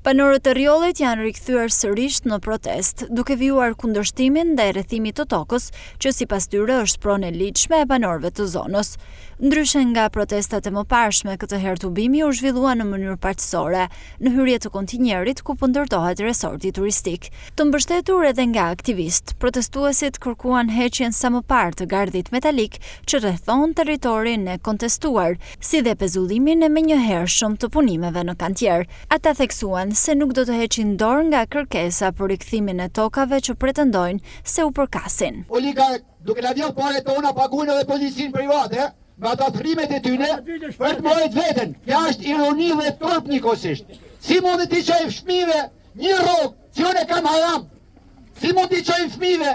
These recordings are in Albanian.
Banorët e Rjollit janë rikthyer sërish në protestë, duke vijuar kundërshtimin ndaj rrethimit të tokës, që sipas tyre është pronë e ligjshme e banorëve të zonës. Ndryshe nga protestat e mëparshme, këtë herë tubimi u zhvillua në mënyrë paqësore, në hyrje të kontinjerit ku po ndërtohet resorti turistik. Të mbështetur edhe nga aktivist, protestuesit kërkuan heqjen sa më parë të gardhit metalik që rrethon territorin e kontestuar, si dhe pezullimin e menjëhershëm të punimeve në kantier. Ata theksuan se nuk do të heqin dorë nga kërkesa për rikthimin e tokave që pretendojnë se u përkasin. Oligark, duke na dhënë parë tona, paguajnë edhe policinë private, me ata thrimet e tyre për të marrë veten. Kjo është ironi dhe turp njëkohësisht. Si mund të çojë fëmijëve një rrogë, si unë kam haram? Si mund të çojë fëmijëve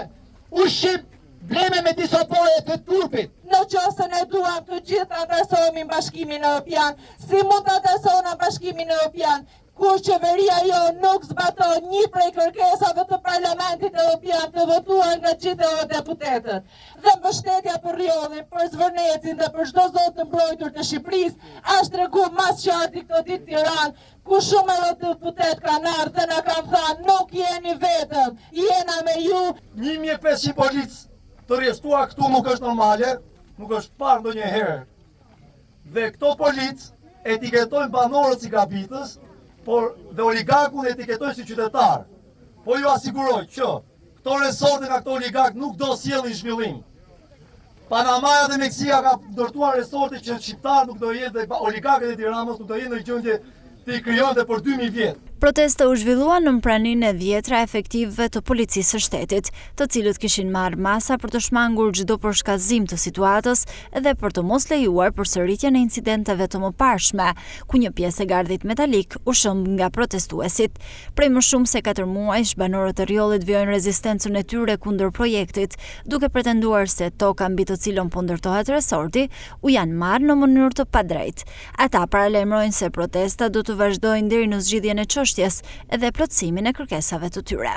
ushqim bleme me disa pore të turpit? Në qoftë ne duam të gjithë të adresohemi në Bashkimin Evropian, si mund të adresohemi në Bashkimin Evropian, kur qeveria jo nuk zbaton një prej kërkesave të Parlamentit Evropian të votuar nga gjithë eurodeputetët. Dhe mbështetja për Rjollin, për Zvërnecin dhe për çdo zot të mbrojtur të Shqipërisë është treguar mas qarti këtë ditë Tiranë, ku shumë eurodeputet kanë ardhur dhe na kanë thënë nuk jeni vetëm, jena me ju. 1500 policë të rrestua këtu nuk është normale, nuk është parë ndonjëherë. Dhe këto policë etiketojnë banorët si grabitës, por dhe oligarkun etiketojnë si qytetar. Po ju asiguroj që këto resorte nga këto oligark nuk do sjellin zhvillim. Panamaja dhe Meksika ka ndërtuar resorte që shqiptar nuk do jetë, dhe oligarkët e Tiranës nuk do jetë në gjendje të i krijonte për 2000 vjet. Protesta u zhvillua në praninë e 10 efektivëve të policisë së shtetit, të cilët kishin marrë masa për të shmangur çdo përshkallëzim të situatës dhe për të mos lejuar përsëritjen e incidenteve të mëparshme, ku një pjesë e gardhit metalik u shëmb nga protestuesit. Prej më shumë se 4 muajsh, banorët e Rjollit vjojnë rezistencën e tyre kundër projektit, duke pretenduar se toka mbi të cilën po ndërtohet resorti u janë marrë në mënyrë të padrejtë. Ata paralajmërojnë se protesta do të vazhdojnë deri në zgjidhjen e çështjes edhe plotësimin e kërkesave të tyre.